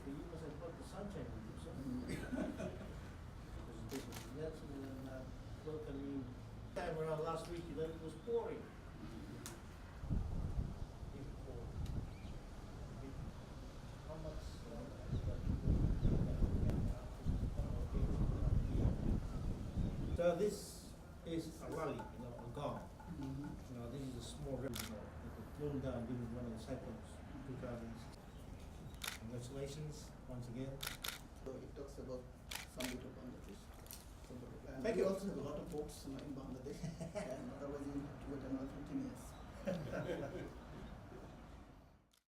for you must have brought the sunshine with you, so. That's welcoming. Time around last week, then it was pouring. How much? So this is a rally, a gong. This is a small river, that was blown down during one of the cyclones, 2006. Congratulations once again. So it talks about some bit of Bangladesh. And Thank we you. also have a lot of boats in Bangladesh, and otherwise you have to wait another 15 years.